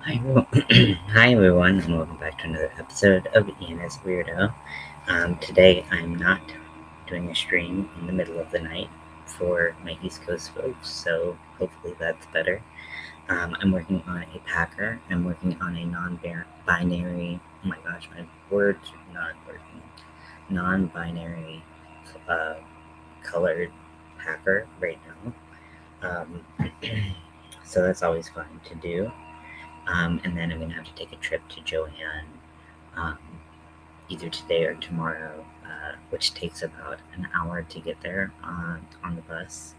Hi, Hi everyone, and welcome back to another episode of Ian.is Weirdo. Today I'm not doing a stream in the middle of the night for my East Coast folks, so hopefully that's better. I'm working on a packer. I'm working on a non-binary. Oh my gosh, my words are not working. Non-binary uh, colored packer right now. Um, so that's always fun to do. And then I'm gonna have to take a trip to Joanne um, either today or tomorrow, which takes about an hour to get there on the bus.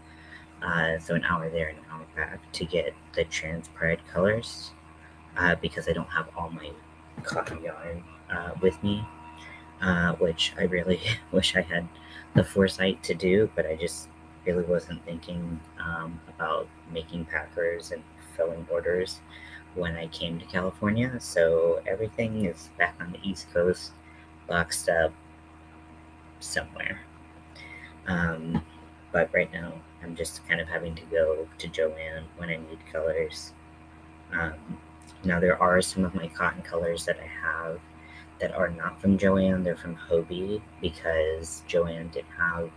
So an hour there and an hour back to get the transparent colors because I don't have all my cotton yarn with me, which I really wish I had the foresight to do, but I just really wasn't thinking about making packers and filling orders when I came to California. So everything is back on the East Coast, boxed up somewhere. Um, but right now, I'm just kind of having to go to Joanne when I need colors. Um, Now, there are some of my cotton colors that I have that are not from Joanne, they're from Hobie because Joanne didn't have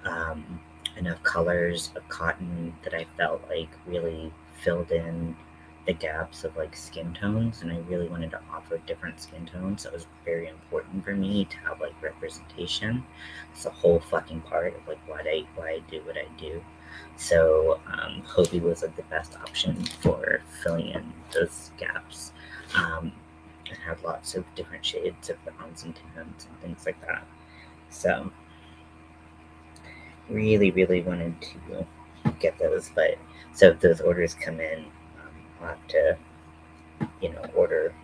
um, enough colors of cotton that I felt like really filled in the gaps of like skin tones, and I really wanted to offer different skin tones. So it was very important for me to have like representation. It's the whole fucking part of like why I do what I do. So Hobie was like the best option for filling in those gaps. It had lots of different shades of browns and tans and things like that. So really wanted to get those, but so if those orders come in, I'll have to order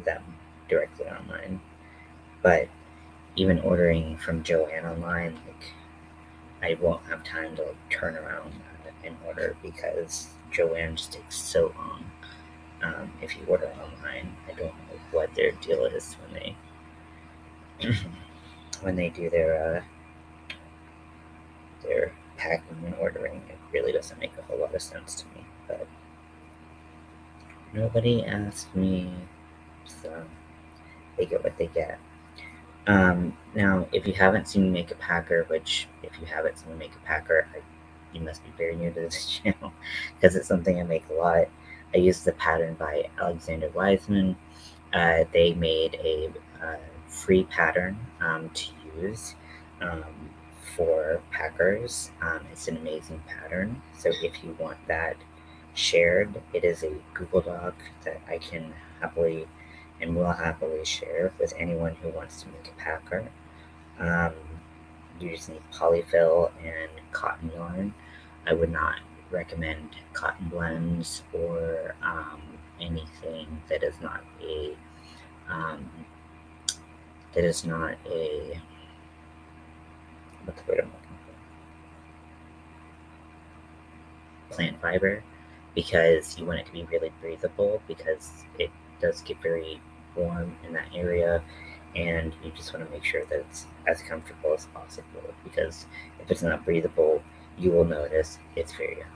them directly online. But even ordering from Joanne online, like I won't have time to like turn around and order because Joanne just takes so long. If you order online, I don't know what their deal is when they do their packing and ordering. It really doesn't make a whole lot of sense to me. But nobody asked me, so they get what they get. Now, if you haven't seen me make a packer, which if you haven't seen me make a packer, you must be very new to this channel because it's something I make a lot. I use the pattern by Alexander Wiseman. They made a free pattern to use um, for packers. It's an amazing pattern. So if you want that shared, it is a Google Doc that I can happily and will happily share with anyone who wants to make a packer. Um, you just need polyfill and cotton yarn. I would not recommend cotton blends or anything that is not a um, what's the word I'm looking for? Plant fiber, because you want it to be really breathable because it does get very warm in that area, and you just want to make sure that it's as comfortable as possible because if it's not breathable, you will notice it's very uncomfortable.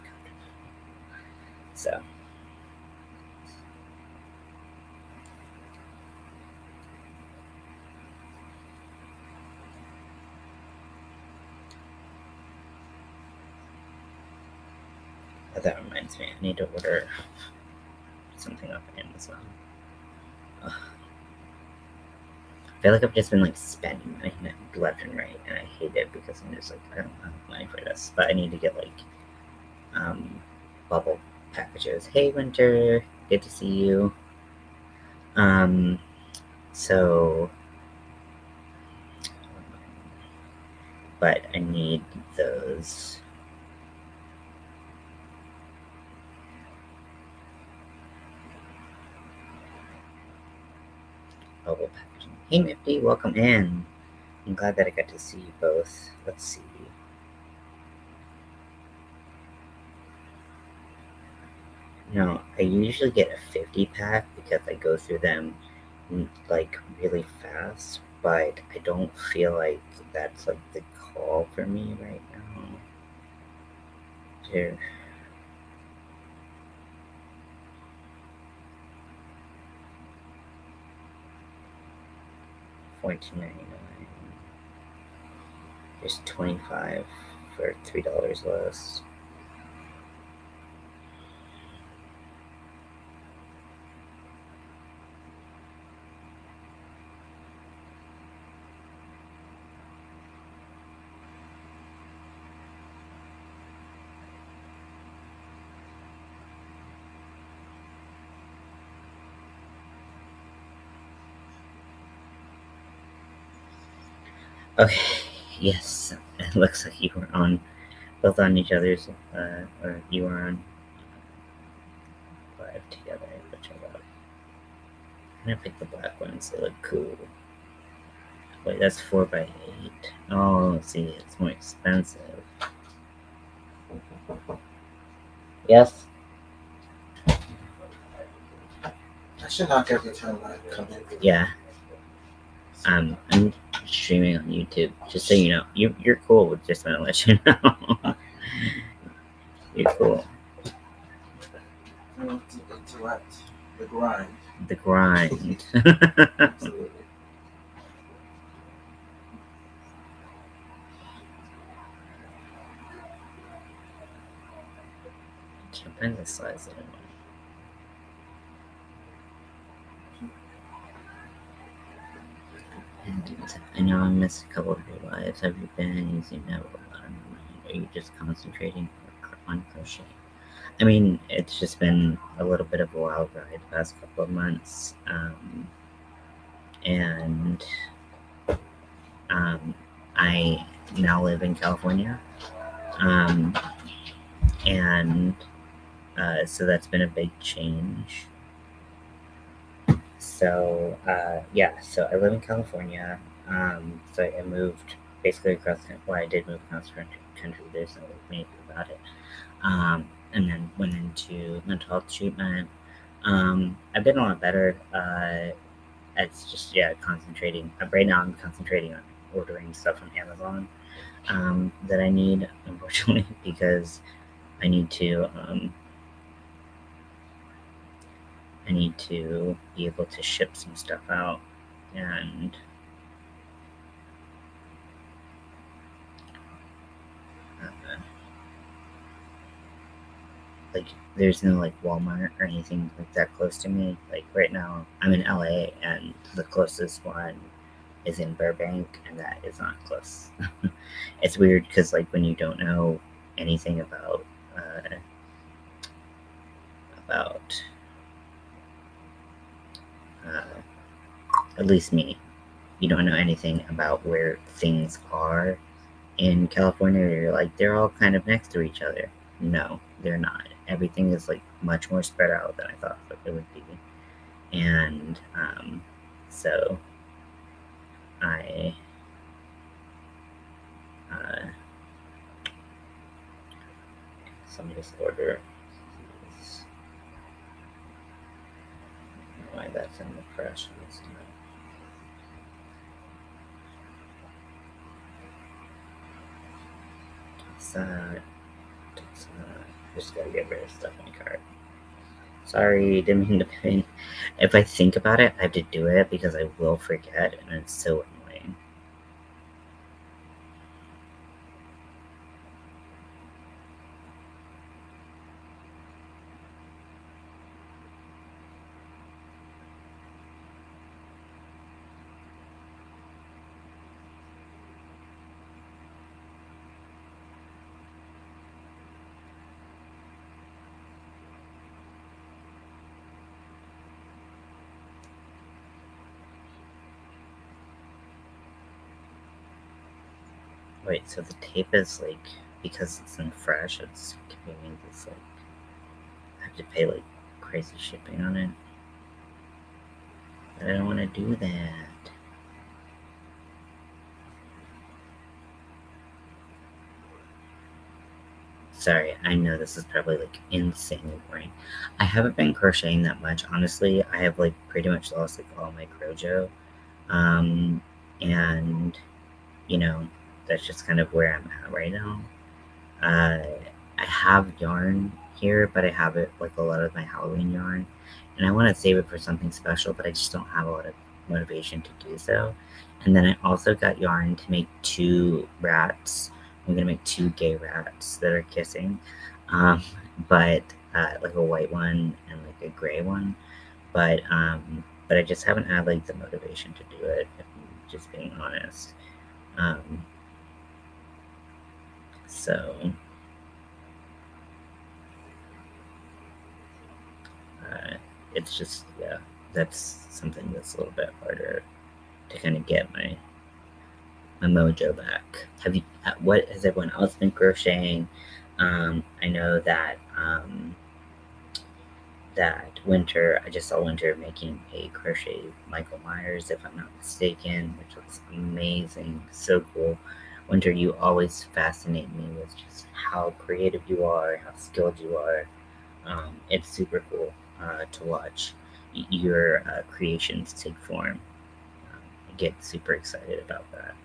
So that reminds me, I need to order something off Amazon. Ugh. I feel like I've just been like spending money left and right, and I hate it because I'm just like I don't have money for this. But I need to get like um, bubble packages. Hey, Winter, good to see you. Um, so, but I need those. Bubble packaging. Hey, Nifty, welcome in. I'm glad that I got to see you both. Let's see. No, I usually get a 50 pack because I go through them like really fast, but I don't feel like that's like the call for me right now. Here. $14.99. There's 25 for $3 less. Okay, yes, it looks like you were on both on each other's, or you were on live together, which I love. I'm gonna pick the black ones, they look cool. Wait, that's 4x8. Oh, see, it's more expensive. Yes? I should knock every time I come in. Yeah. I'm streaming on YouTube, just so you know. You're cool, just want to let you know. You're cool. It's what? The grind. The grind. Absolutely. Can't find the slides anymore. And I know I missed a couple of your lives. Have you been using that a lot of mind? Are you just concentrating on crochet? I mean, it's just been a little bit of a wild ride the past couple of months. And I now live in California. And so that's been a big change. So yeah, so I live in California. So I moved basically across. Well, I did move across the country. There's no way about it. And then went into mental health treatment. I've been a lot better. It's just concentrating. Right now, I'm concentrating on ordering stuff from Amazon that I need, unfortunately, because I need to. I need to be able to ship some stuff out, and like there's no like Walmart or anything like that close to me. Like right now, I'm in LA, and the closest one is in Burbank, and that is not close. It's weird because like when you don't know anything about about uh, at least me, you don't know anything about where things are in California. You're like they're all kind of next to each other. No, they're not. Everything is like much more spread out than I thought it would be, and so I uh, some disorder. Why that's in the press? Just gotta get rid of stuff in the cart. Sorry, didn't mean to pain. If I think about it, I have to do it because I will forget, and it's so annoying. Wait, so the tape is like because it's in fresh, it's giving me this like I have to pay like crazy shipping on it. But I don't want to do that. Sorry, I know this is probably like insanely boring. I haven't been crocheting that much, honestly. I have like pretty much lost like all my crojo. And you know, that's just kind of where I'm at right now. Uh, I have yarn here, but I have it like a lot of my Halloween yarn, and I want to save it for something special, but I just don't have a lot of motivation to do so. And then I also got yarn to make 2 rats. I'm gonna make 2 gay rats that are kissing, um, but like a white one and like a gray one. But I just haven't had like the motivation to do it. If I'm just being honest. Um, so uh, it's just yeah, that's something that's a little bit harder to kind of get my mojo back. Have you? What has everyone else been crocheting? I know that Winter. I just saw Winter making a crochet Michael Myers, if I'm not mistaken, which looks amazing, so cool. Winter, you always fascinate me with just how creative you are, how skilled you are. It's super cool to watch your creations take form. I get super excited about that.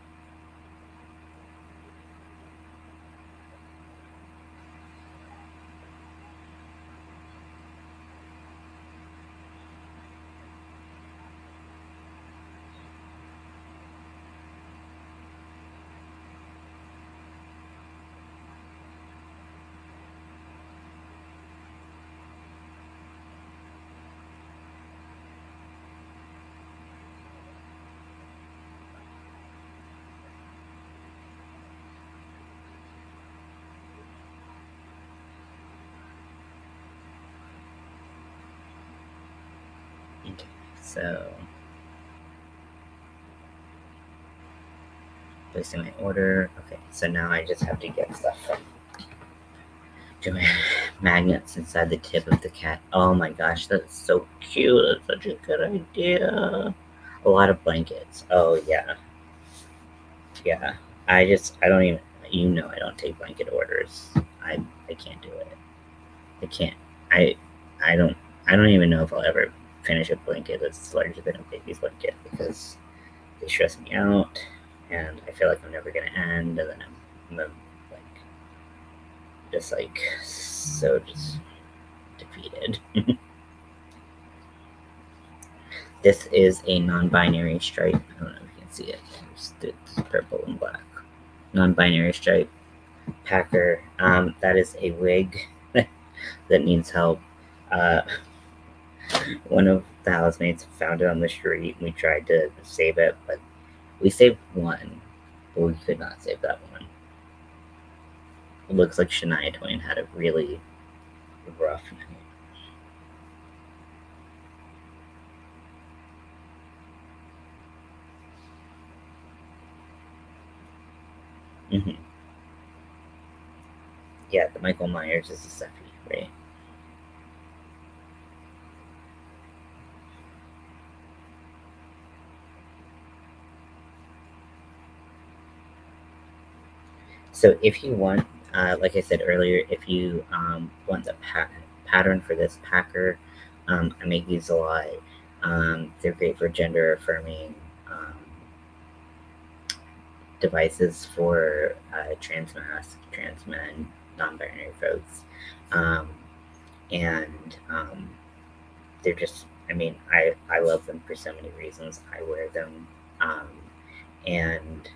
Okay, so placing my order. Okay, so now I just have to get stuff from doing magnets inside the tip of the cat. Oh my gosh, that's so cute. That's such a good idea. A lot of blankets. Oh yeah, yeah. I don't even I don't take blanket orders. I can't do it. I can't. I I don't I don't even know if I'll ever finish a blanket that's larger than a baby's blanket because they stress me out, and I feel like I'm never gonna end, and then I'm like just like so just defeated. This is a non-binary stripe. I don't know if you can see it. It's purple and black. Non-binary stripe packer. That is a wig that needs help. Uh, one of the housemates found it on the street. And we tried to save it, but we saved one, but we could not save that one. It looks like Shania Twain had a really rough night. Hmm. Yeah, the Michael Myers is a Seffy, right? So if you want, like I said earlier, if you want the pattern for this packer, I make these a lot. They're great for gender affirming devices for trans men, non-binary folks, um, and they're just. I mean, I love them for so many reasons. I wear them, um, and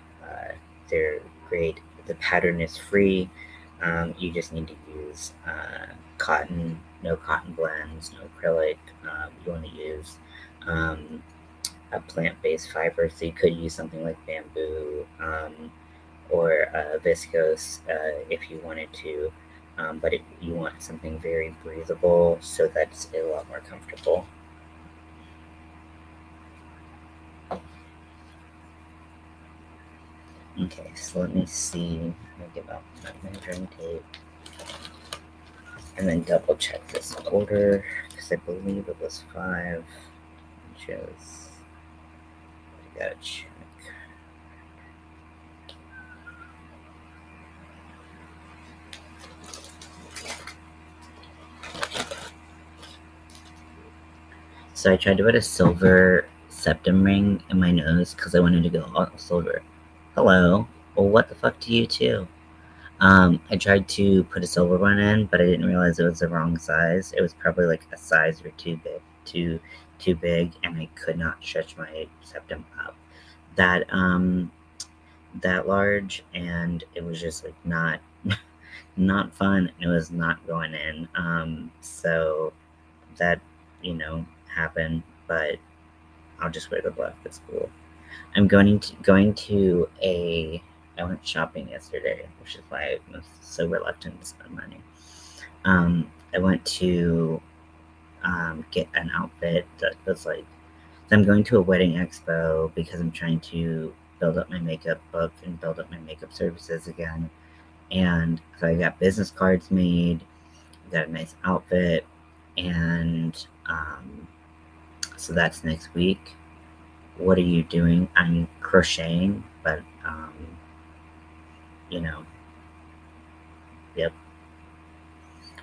they're great. The pattern is free. You just need to use cotton, no cotton blends, no acrylic. You want to use um, a plant-based fiber, so you could use something like bamboo or viscose if you wanted to. But you want something very breathable so that's a lot more comfortable. Okay, so let me see. Let me get out my measuring tape and then double check this order because I believe it was 5 inches. I gotta check. So I tried to put a silver septum ring in my nose because I wanted to go all silver. Hello. Well, what the fuck do you too? I tried to put a silver one in, but I didn't realize it was the wrong size. It was probably like a size or two big. too big, and I could not stretch my septum up that that large, and it was just like not fun. It was not going in. So that happened, but I'll just wear the black. It's cool. I'm going to a. I went shopping yesterday, which is why I was so reluctant to spend money. I went to get an outfit that was like. I'm going to a wedding expo because I'm trying to build up my makeup book and build up my makeup services again. And so I got business cards made, got a nice outfit, and so that's next week. What are you doing? I'm crocheting, but you know, yep,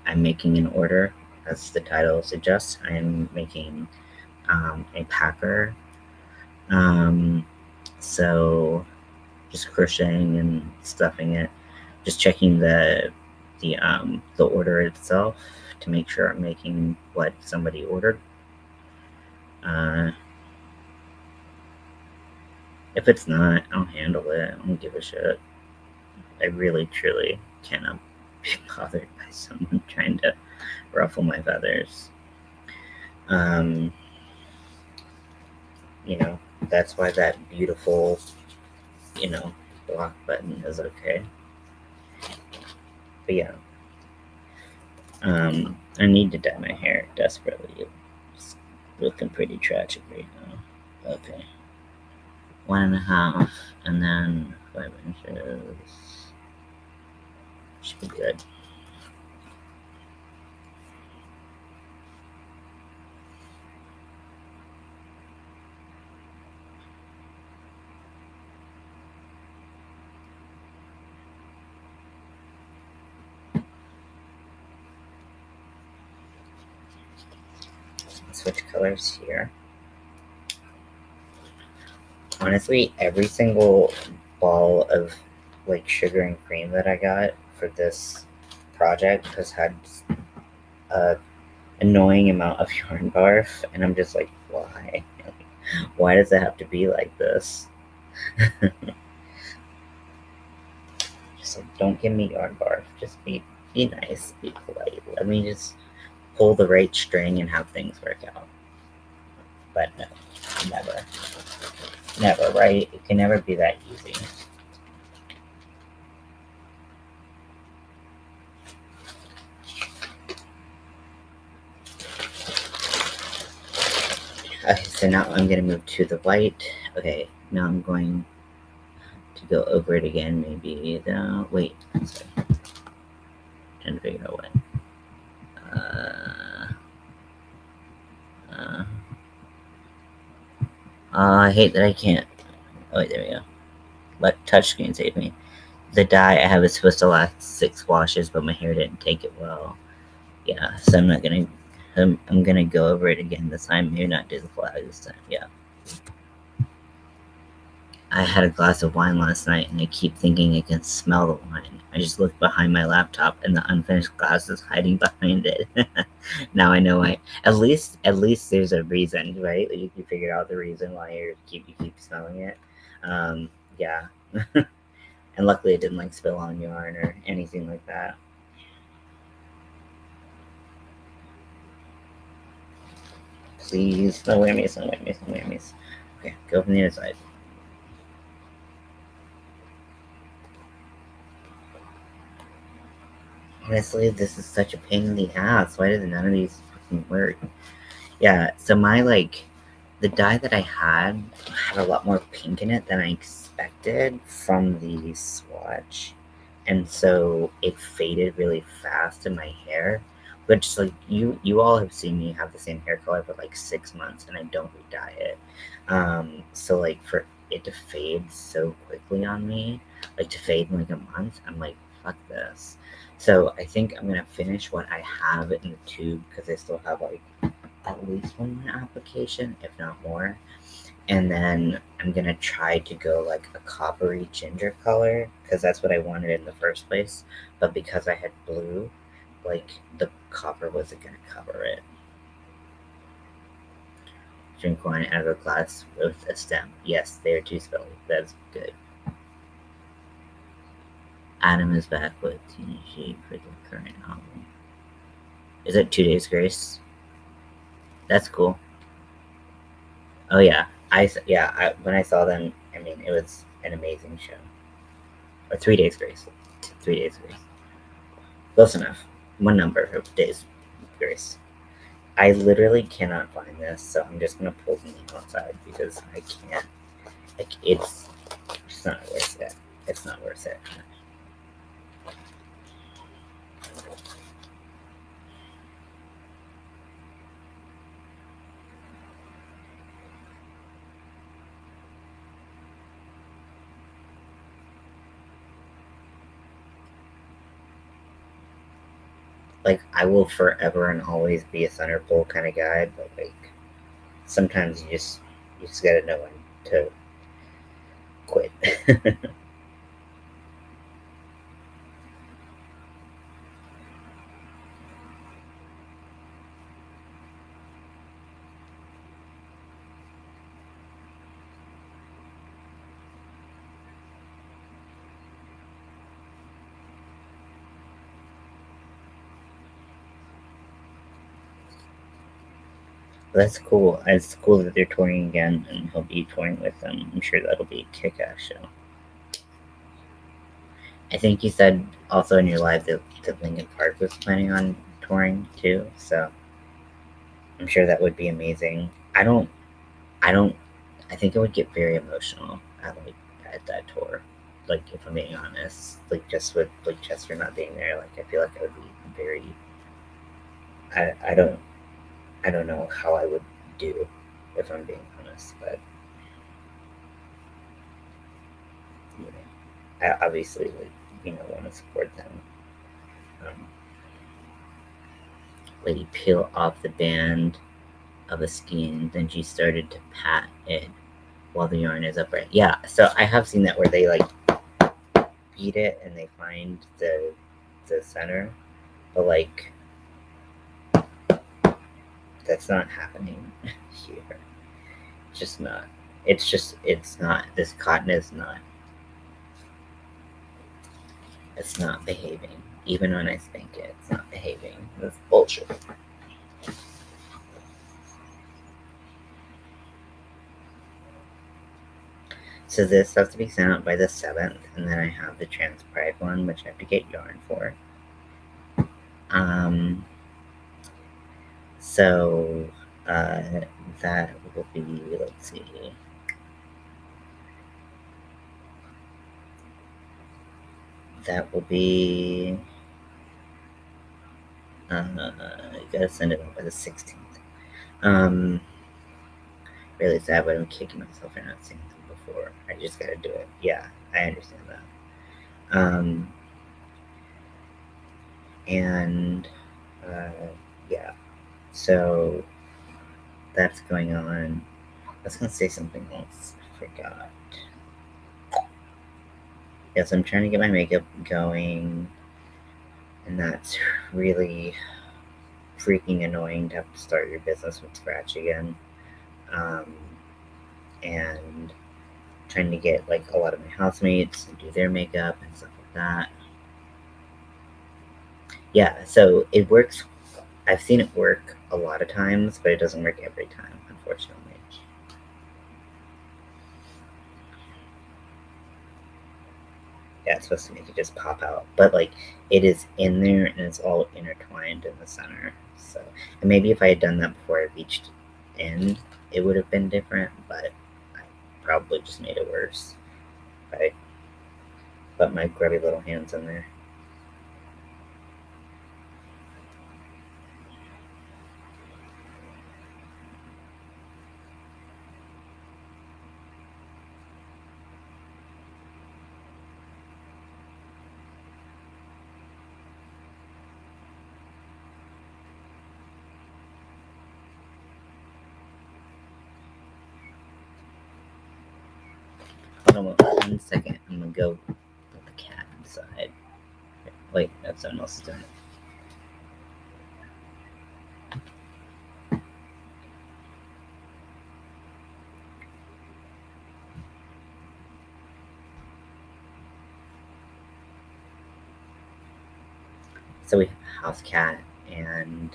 I'm making an order. As the title suggests, I'm making a packer. Um, so just crocheting and stuffing it, just checking the order itself to make sure I'm making what somebody ordered. Uh, if it's not, I'll handle it. I don't give a shit. I really, truly cannot be bothered by someone trying to ruffle my feathers. Um, you know, that's why that beautiful, you know, block button is okay. But yeah, I need to dye my hair desperately. It's looking pretty tragic right now. Okay. 1.5, and then 5 inches. Should be good. Switch colors here. Honestly, every single ball of like sugar and cream that I got for this project has had a annoying amount of yarn barf, and I'm just like, why? Why does it have to be like this? Just like, don't give me yarn barf. Just be nice, be polite. Let me just pull the right string and have things work out. But no, never, never. Right? It can never be that easy. Okay, so now I'm gonna move to the white. Okay, now I'm going to go over it again. Maybe the wait. Sorry. Trying to figure out what. Uh, uh, I hate that I can't. Oh, wait, there we go. Let touchscreen save me. The dye I have is supposed to last 6 washes, but my hair didn't take it well. Yeah, so I'm not gonna. I'm gonna go over it again this time. Maybe not do the flag this time. Yeah. I had a glass of wine last night, and I keep thinking I can smell the wine. I just look behind my laptop, and the unfinished glass is hiding behind it. Now I know why. At least there's a reason, right? Like you figured out the reason why you keep smelling it. Um, yeah, and luckily it didn't like spill on yarn or anything like that. Please, no whammies, no whammies, no whammies. Okay, go from the other side. Honestly, this is such a pain in the ass. Why does none of these fucking work? Yeah, so my the dye that I had a lot more pink in it than I expected from the swatch. And so it faded really fast in my hair. Which like you all have seen me have the same hair color for like 6 months and I don't re-dye it. So like for it to fade so quickly on me, like to fade in like a month, I'm like, fuck this. So I think I'm gonna finish what I have in the tube because I still have like at least one more application, if not more. And then I'm gonna try to go like a coppery ginger color because that's what I wanted in the first place. But because I had blue, like the copper wasn't gonna cover it. Drink wine out of a glass with a stem. Yes, they are two spelled. That's good. Adam is back with TNG for the current album. Is it 2 Days Grace? That's cool. Oh yeah, when I saw them, I mean, it was an amazing show. Or 3 Days Grace. 3 Days Grace. Close enough. One number of days grace. I literally cannot find this, so I'm just gonna pull the name outside because I can't. Like, it's not worth it. It's not worth it. Like, I will forever and always be a center pole kind of guy, but like sometimes you just gotta know when to quit. That's cool. It's cool that they're touring again, and he'll be touring with them. I'm sure that'll be a kick-ass show. I think you said also in your live that Linkin Park was planning on touring too, so I'm sure that would be amazing. I don't, I think it would get very emotional at that tour. Like, if I'm being honest, like just with like Chester not being there, like I feel like I would be very. I don't know how I would do if I'm being honest, but you know, I obviously would want to support them. Um, Lady peel off the band of a skein, then she started to pat it while the yarn is upright. Yeah, so I have seen that where they like beat it and they find the center, but like that's not happening here. It's just not. It's not. This cotton is not. It's not behaving. Even when I spank it, it's not behaving. That's bullshit. So this has to be sent out by the 7th, and then I have the transcribe one, which I have to get yarn for. Um, so that will be, let's see. That will be, you gotta send it out by the 16th. Really sad, but I'm kicking myself for not seeing them before. I just gotta do it. Yeah, I understand that. And yeah, so that's going on. I was gonna say something else. I forgot. Yes, I'm trying to get my makeup going, and that's really freaking annoying to have to start your business from scratch again. Um, and trying to get like a lot of my housemates to do their makeup and stuff like that. Yeah, so it works. I've seen it work a lot of times, but it doesn't work every time, unfortunately. Yeah, it's supposed to make it just pop out, but like it is in there and it's all intertwined in the center. So, and maybe if I had done that before I reached in, it would have been different, but I probably just made it worse. I put my grubby little hands in there. Hold on 1 second. I'm gonna go put the cat inside. Wait, that's someone else is doing it. So we have a house cat, and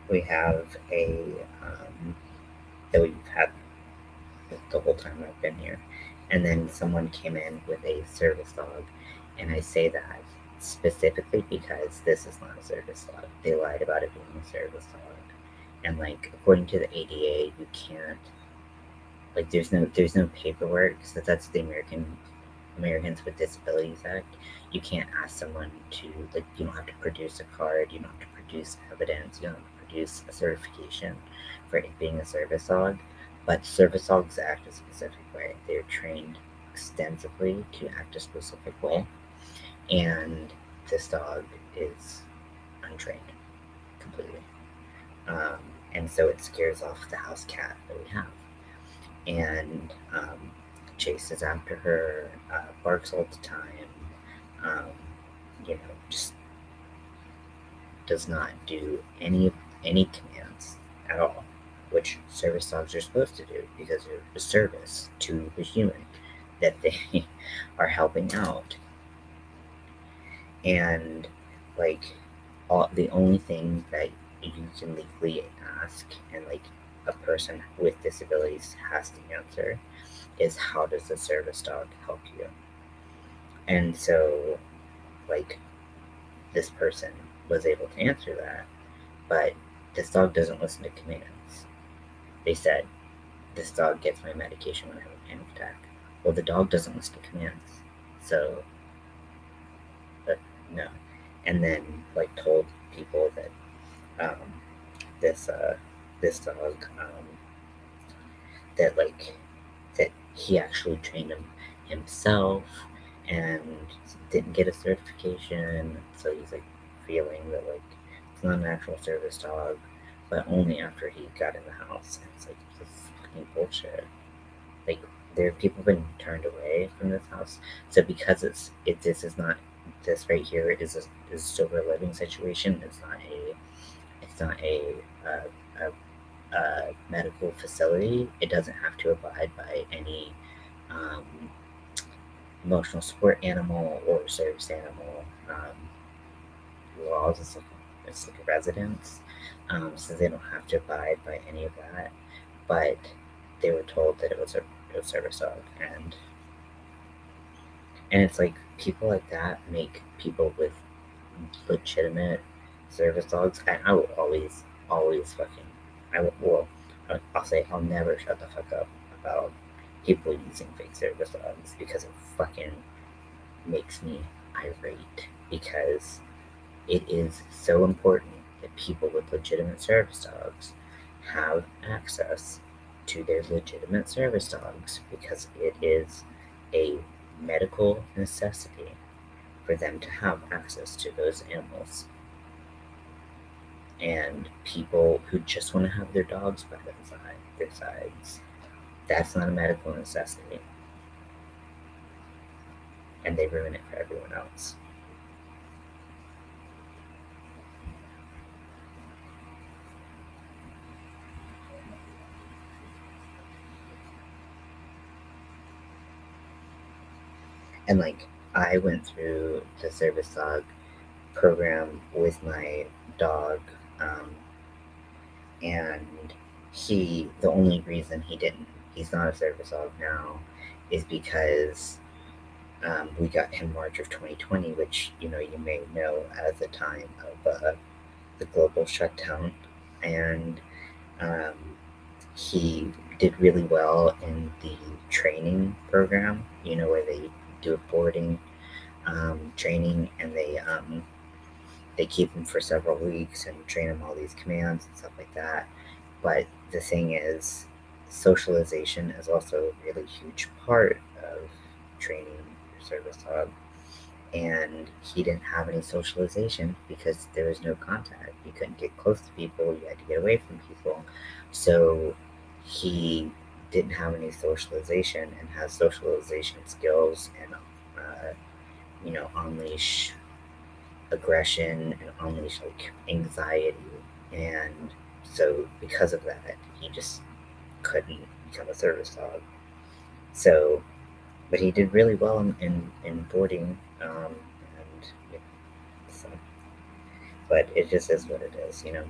we have a that we've had the whole time I've been here. And then someone came in with a service dog, and I say that specifically because this is not a service dog. They lied about it being a service dog, and like according to the ADA, you can't like there's no paperwork. So that's the Americans with Disabilities Act. You can't ask someone to like you don't have to produce a card, you don't have to produce evidence, you don't have to produce a certification for it being a service dog. But service dogs act a specific way. They're trained extensively to act a specific way, and this dog is untrained completely. Um, and so it scares off the house cat that we have, and chases after her, barks all the time, um, just does not do any commands at all, which service dogs are supposed to do because they're a service to the human that they are helping out. And like the only thing that you can legally ask and like a person with disabilities has to answer is how does the service dog help you? And so like this person was able to answer that, but this dog doesn't listen to commands. They said, this dog gets my medication when I have a panic attack. Well, the dog doesn't listen to commands. So, but no. And then, like, told people that um, this this dog that like that he actually trained him himself and didn't get a certification. So he's like feeling that like it's not an actual service dog, but only after he got in the house. And it's like this is fucking bullshit. Like there people been turned away from this house. So because this is not this right here is a sober living situation. It's not a medical facility. It doesn't have to abide by any um, emotional support animal or service animal laws. It's like a residence, so they don't have to abide by any of that. But they were told that it was service dog, and it's like people like that make people with legitimate service dogs, and I will always fucking, I will, well, I'll say I'll never shut the fuck up about people using fake service dogs because it fucking makes me irate because it is so important that people with legitimate service dogs have access to their legitimate service dogs because it is a medical necessity for them to have access to those animals. And people who just want to have their dogs by their sides, that's not a medical necessity. And they ruin it for everyone else. And like, I went through the service dog program with my dog, um, and the only reason he's not a service dog now, is because we got him March of 2020, which you may know as the time of the global shutdown, and um, he did really well in the training program. Where they do a boarding training, and they keep him for several weeks and train him all these commands and stuff like that. But the thing is, socialization is also a really huge part of training your service dog. And he didn't have any socialization because there was no contact. You couldn't get close to people, you had to get away from people. So he didn't have any socialization and has socialization skills and, unleash aggression and unleash like anxiety. And so because of that, he just couldn't become a service dog. So, but he did really well in boarding. And yeah, so but it just is what it is, you know.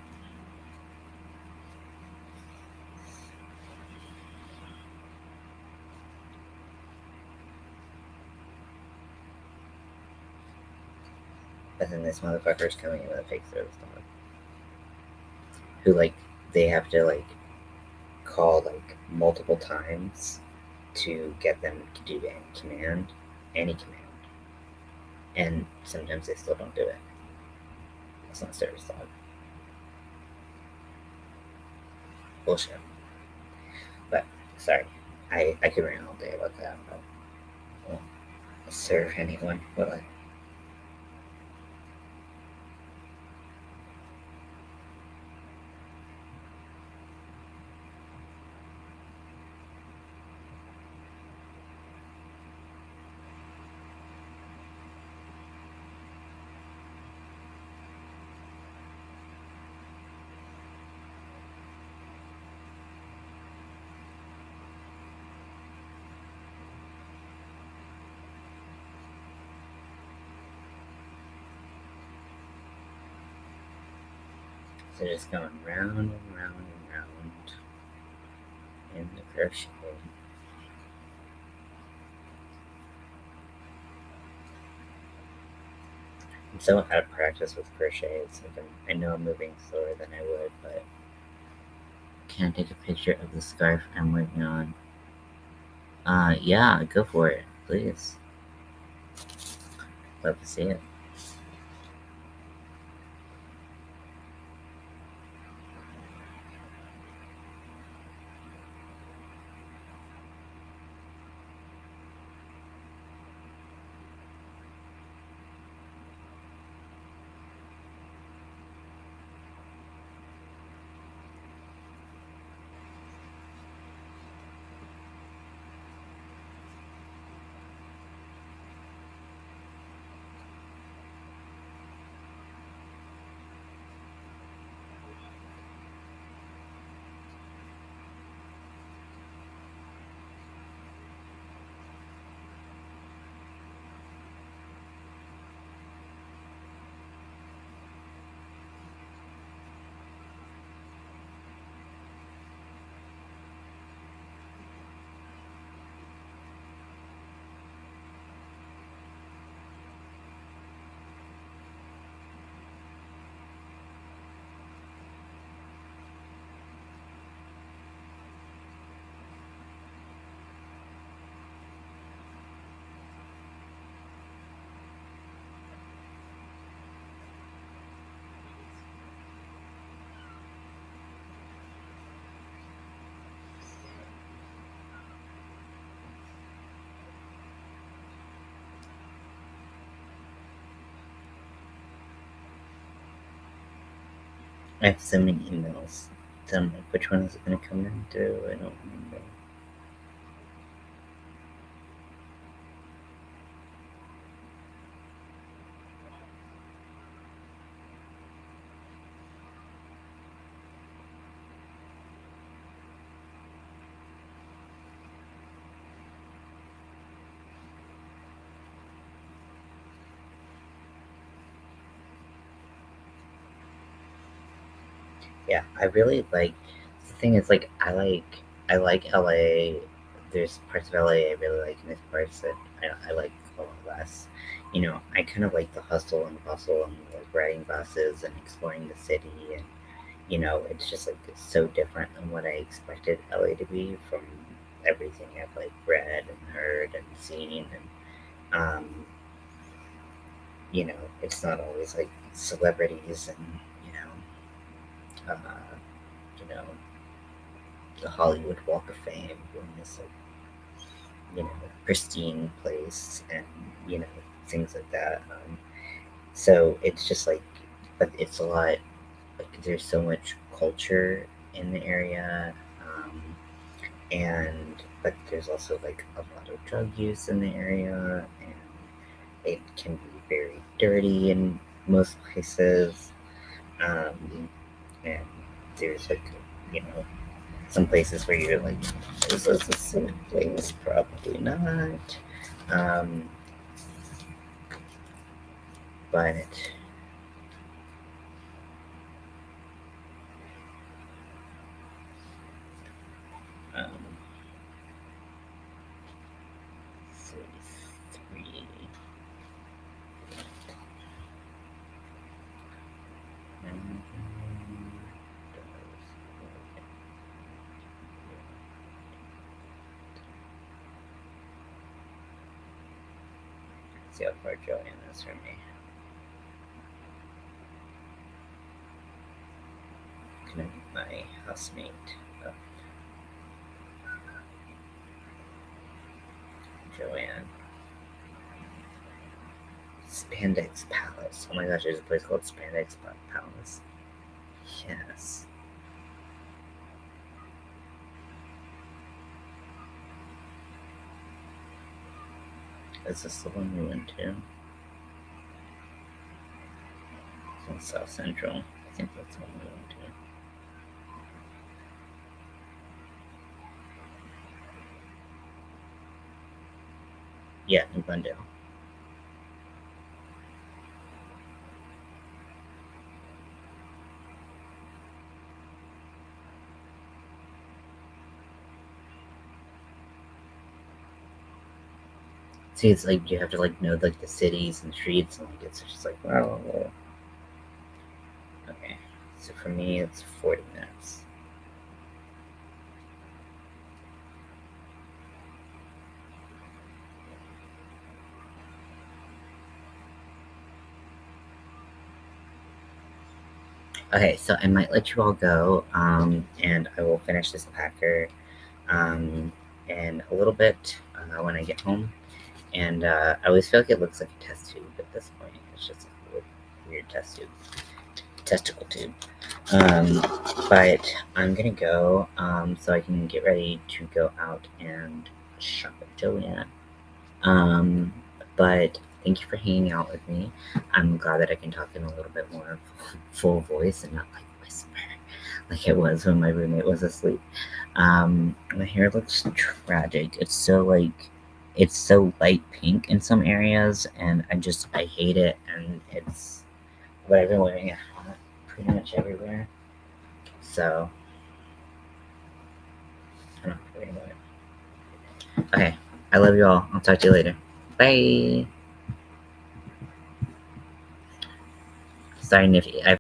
And then this motherfucker's coming in with a fake service dog, who like they have to like call like multiple times to get them to do any command, and sometimes they still don't do it. It's not service dog. Bullshit. But sorry, I could rant all day about that, but I won't serve anyone, will I? So just going round and round and round in the crochet. I'm so out of practice with crochet. It's like I know I'm moving slower than I would, but can I take a picture of the scarf I'm working on? Yeah, go for it, please. Love to see it. I have so many emails. So I'm like, which one is it going to come in through? I don't remember. Yeah, I really like. The thing is, like, I like LA. There's parts of LA I really like, and there's parts that I like a lot less. You know, I kind of like the hustle and bustle and like riding buses and exploring the city, and you know, it's just like it's so different than what I expected LA to be from everything I've like read and heard and seen, and you know, it's not always like celebrities and uh, you know, the Hollywood Walk of Fame in this like, you know, pristine place and you know, things like that. So it's just like, but it's a lot. Like there's so much culture in the area, and but there's also like a lot of drug use in the area, and it can be very dirty in most places. Um, and there's like, you know, some places where you're like, is this a safe place? Probably not. Um, but see how far Joanne is from me. Can I be my housemate? Oh, Joanne. Spandex Palace. Oh my gosh, there's a place called Spandex Palace. Yes. Is this the one we went to? It's in South Central. I think that's the one we went to. Yeah, in Glendale. See, it's like you have to like know like the cities and streets, and like it's just like wow. Okay, so for me it's 40 minutes. Okay, so I might let you all go, and I will finish this packer in a little bit when I get home. And I always feel like it looks like a test tube at this point. It's just a weird test tube, testicle tube. Um, but I'm gonna go so I can get ready to go out and shop at Joanne. Um, but thank you for hanging out with me. I'm glad that I can talk in a little bit more full voice and not like whisper like it was when my roommate was asleep. My hair looks tragic. It's so light pink in some areas, and I hate it. And but I've been wearing a hat pretty much everywhere, so I don't have to worry about it. Okay, I love you all. I'll talk to you later. Bye. Sorry, Nifty.